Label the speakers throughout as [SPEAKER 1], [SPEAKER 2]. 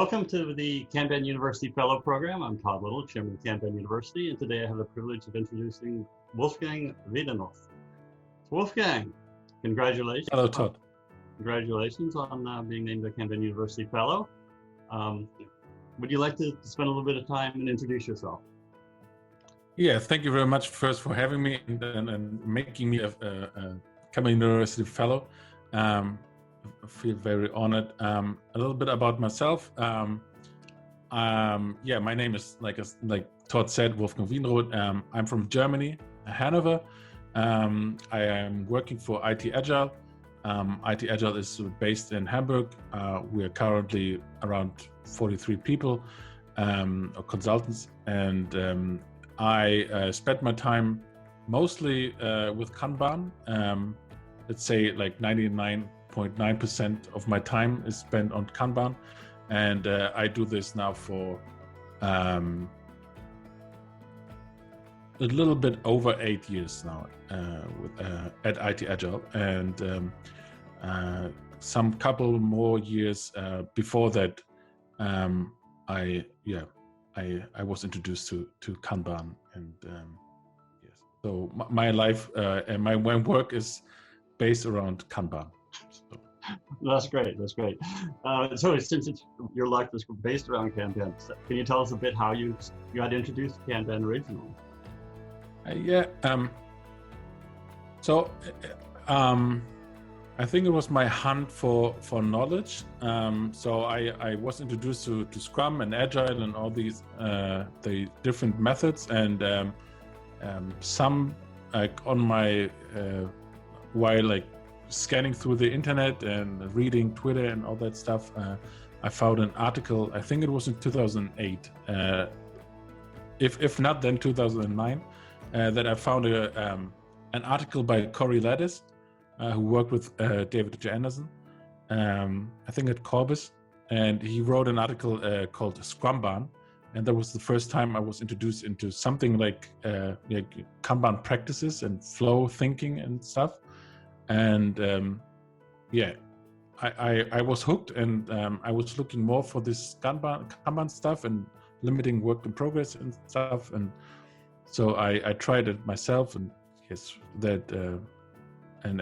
[SPEAKER 1] Welcome to the Kanban University Fellow Program. I'm Todd Little, Chairman of Kanban University, and today I have the privilege of introducing Wolfgang Wiedenroth. Wolfgang, congratulations.
[SPEAKER 2] Hello, Todd.
[SPEAKER 1] Congratulations on being named a Kanban University Fellow. Would you like to spend a little bit of time and introduce yourself?
[SPEAKER 2] Yeah, thank you very much first for having me and making me a Kanban University Fellow. I feel very honored. A little bit about myself. Yeah, my name is, like Todd said, Wolfgang Wiedenroth. I'm from Germany, Hanover. I am working for it-agile. it-agile is based in Hamburg. We are currently around 43 people, or consultants, and I spent my time mostly with Kanban. Let's say like 99.9% of my time is spent on Kanban, and I do this now for a little bit over 8 years now at it-agile, and some couple more years before that. I was introduced to Kanban, and yes, so my life and my work is based around Kanban. So.
[SPEAKER 1] That's great. That's great. So since your life is based around Kanban, can you tell us a bit how you got introduced to Kanban originally?
[SPEAKER 2] I think it was my hunt for knowledge. So I was introduced to Scrum and Agile and all these the different methods, and some on my while scanning through the internet and reading Twitter and all that stuff, I found an article. I think it was in 2008. If not, then 2009. That I found an article by Corey Lattice, who worked with David J. Anderson, I think at Corbis, and he wrote an article called Scrumban, and that was the first time I was introduced into something like Kanban practices and flow thinking and stuff, and I was hooked, and I was looking more for this Kanban stuff and limiting work in progress and stuff, and so I tried it myself, and yes, that. And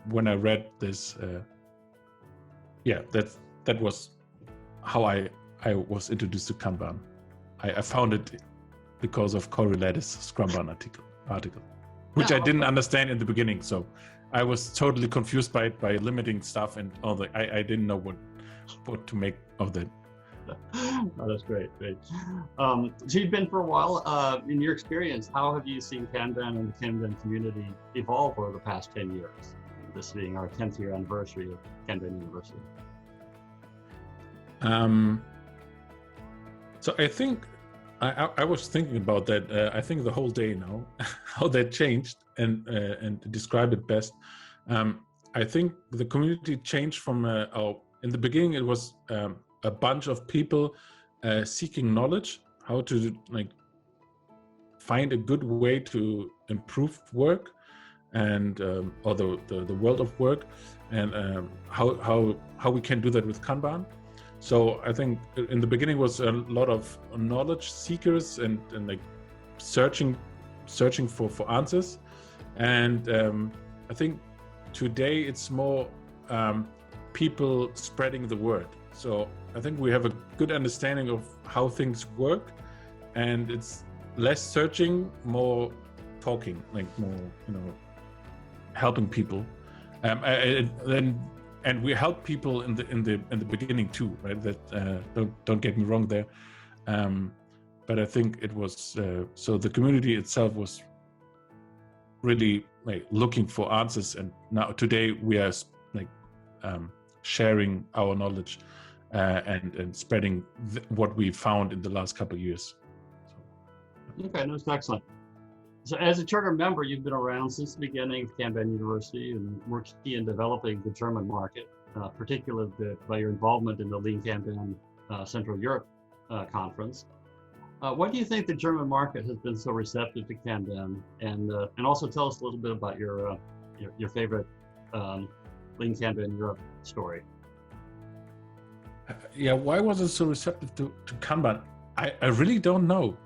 [SPEAKER 2] when I read this, that was how I was introduced to Kanban. I found it because of Corey Lattice's Scrumban article, which I didn't understand in the beginning. So I was totally confused by it, by limiting stuff and all that. I didn't know what to make of that.
[SPEAKER 1] Oh, that's great. So you've been for a while. In your experience, how have you seen Kanban and the Kanban community evolve over the past 10 years? This being our 10th year anniversary of Kanban University.
[SPEAKER 2] So I think I was thinking about that. I think the whole day now, how that changed, and to describe it best. I think the community changed from in the beginning it was. A bunch of people seeking knowledge, how to find a good way to improve work and or the world of work, and how we can do that with Kanban. So I think in the beginning was a lot of knowledge seekers and searching for answers, and I think today it's more people spreading the word. So I think we have a good understanding of how things work, and it's less searching, more talking, more helping people, and we help people in the beginning too, right? That don't get me wrong there, but I think it was so the community itself was really looking for answers, and now today we are sharing our knowledge. And spreading what we found in the last couple of years. So.
[SPEAKER 1] Okay, that's excellent. So as a charter member, you've been around since the beginning of Kanban University and worked key in developing the German market, particularly by your involvement in the Lean Kanban Central Europe conference. Why do you think the German market has been so receptive to Kanban? And also tell us a little bit about your favorite Lean Kanban Europe story.
[SPEAKER 2] Yeah, why was it so receptive to Kanban? I really don't know.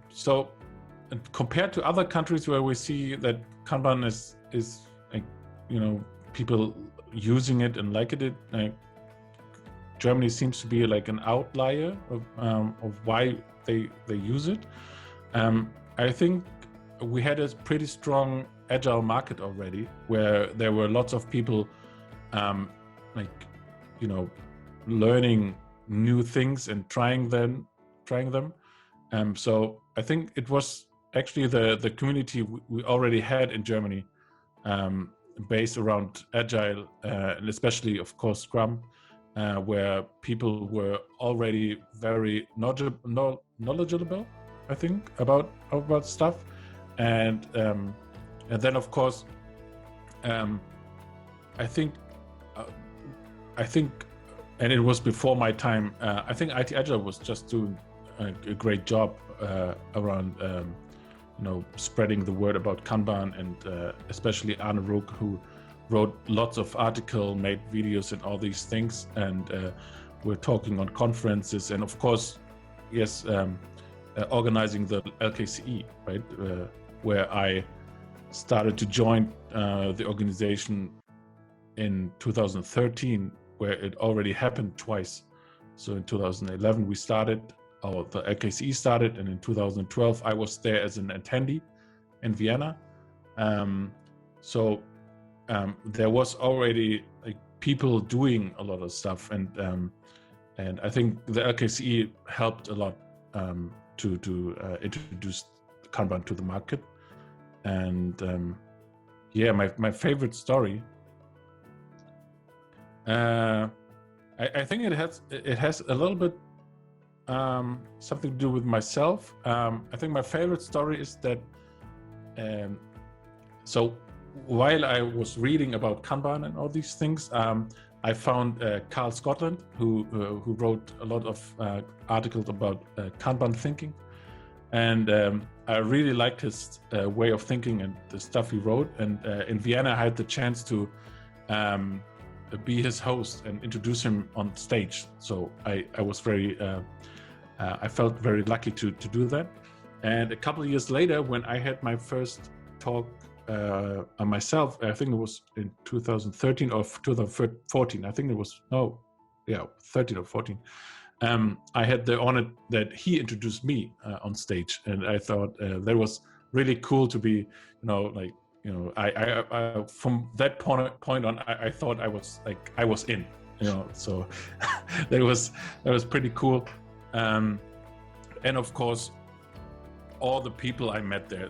[SPEAKER 2] So compared to other countries where we see that Kanban is like, people using it and like it, like Germany seems to be like an outlier of why they use it. I think we had a pretty strong agile market already, where there were lots of people like learning new things and trying them. So I think it was actually the community we already had in Germany, based around agile, and especially of course Scrum, where people were already very knowledgeable, I think, about stuff, and then of course I think, and it was before my time. I think it-agile was just doing a great job around spreading the word about Kanban, and especially Arne Rook, who wrote lots of articles, made videos and all these things, and we're talking on conferences, and of course, yes, organizing the LKCE, right, where I started to join the organization in 2013, where it already happened twice. So in 2011 we started, or the LKCE started, and in 2012 I was there as an attendee in Vienna. So there was already like people doing a lot of stuff, and I think the LKCE helped a lot to introduce Kanban to the market. And yeah, my favorite story, I think it has a little bit something to do with myself. I think my favorite story is that so while I was reading about Kanban and all these things, I found Carl Scotland, who wrote a lot of articles about Kanban thinking, and I really liked his way of thinking and the stuff he wrote. And in Vienna, I had the chance to be his host and introduce him on stage. So I was very, I felt very lucky to do that. And a couple of years later, when I had my first talk on myself, I think it was in 2013 or 2014. I think it was, 13 or 14. I had the honor that he introduced me on stage, and I thought that was really cool to be, I from that point on, I thought I was in, so that was pretty cool. And of course, all the people I met there,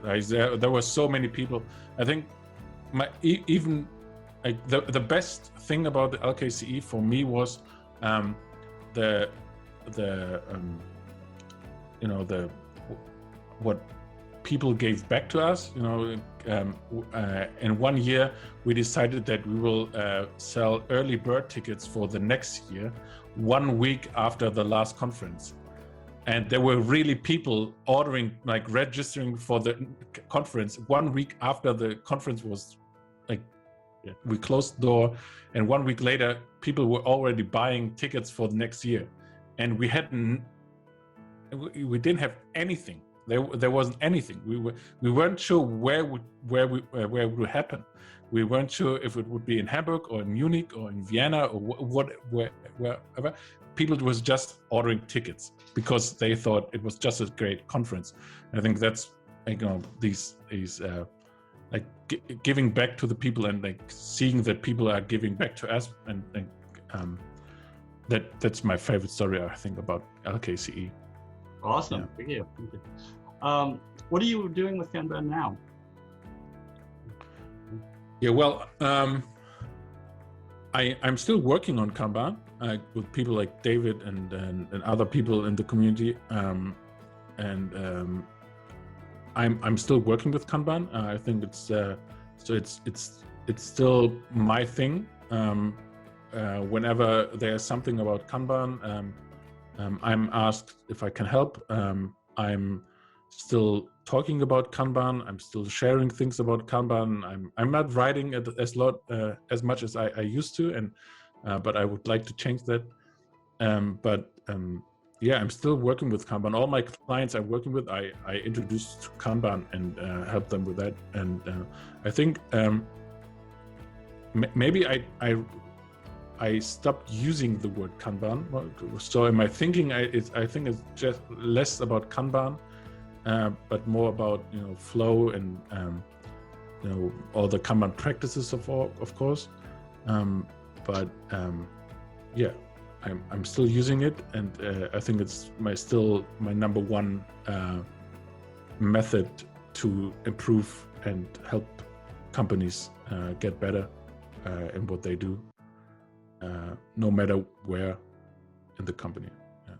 [SPEAKER 2] there were so many people. I think even like the best thing about the LKCE for me was what people gave back to us. In 1 year we decided that we will sell early bird tickets for the next year 1 week after the last conference, and there were really people ordering, like registering for the conference 1 week after the conference was we closed the door, and 1 week later people were already buying tickets for the next year. And we didn't have anything. There wasn't anything. We weren't sure where it would happen. We weren't sure if it would be in Hamburg or in Munich or in Vienna or wherever. People was just ordering tickets because they thought it was just a great conference. And I think that's these giving back to the people, and like seeing that people are giving back to us, and that's my favorite story, I think, about LKCE.
[SPEAKER 1] Awesome. Yeah. Thank you. What are you doing with Kanban now?
[SPEAKER 2] Yeah, well, I'm still working on Kanban with people like David and other people in the community, and I'm still working with Kanban. I think it's still my thing. Whenever there's something about Kanban, I'm asked if I can help. I'm still talking about Kanban. I'm still sharing things about Kanban. I'm not writing it as much as I used to, and but I would like to change that. Yeah, I'm still working with Kanban. All my clients I'm working with, I introduce to Kanban and help them with that. And I think maybe I stopped using the word Kanban. So in my thinking, I think it's just less about Kanban, but more about flow and all the Kanban practices of course. Yeah, I'm still using it, and I think it's still my number one method to improve and help companies get better in what they do, no matter where in the company. Yeah.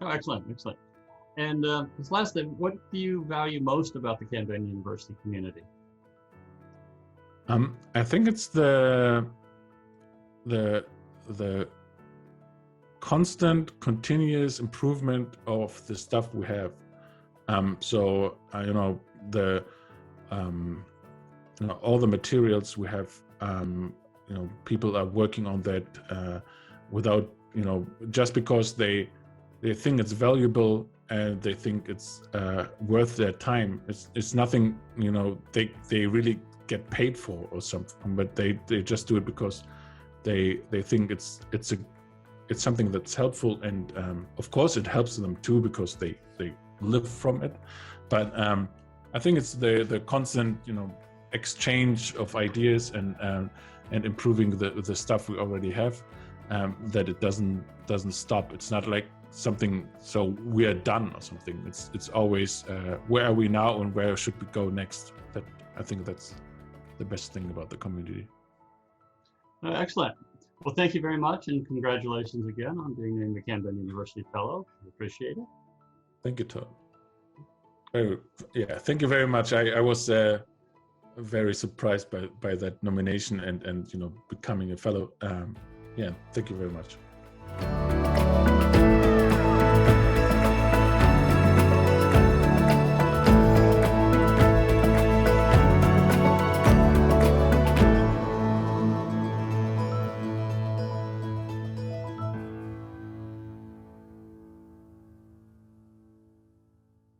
[SPEAKER 1] Oh, excellent. And this last thing, what do you value most about the Kanban University community?
[SPEAKER 2] I think it's the constant, continuous improvement of the stuff we have. All the materials we have. People are working on that without, just because they think it's valuable and they think it's worth their time. It's nothing, they really get paid for or something, but they just do it because they think it's something that's helpful, and of course it helps them too because they live from it. But I think it's the constant exchange of ideas and improving the stuff we already have, that it doesn't stop. It's not like something so we are done or something. It's always where are we now and where should we go next. That I think that's the best thing about the community.
[SPEAKER 1] Excellent. Well, thank you very much, and congratulations again on being named the Kanban University Fellow. I appreciate it.
[SPEAKER 2] Thank you, Todd. Yeah, thank you very much. I was very surprised by that nomination and becoming a fellow. Yeah, thank you very much.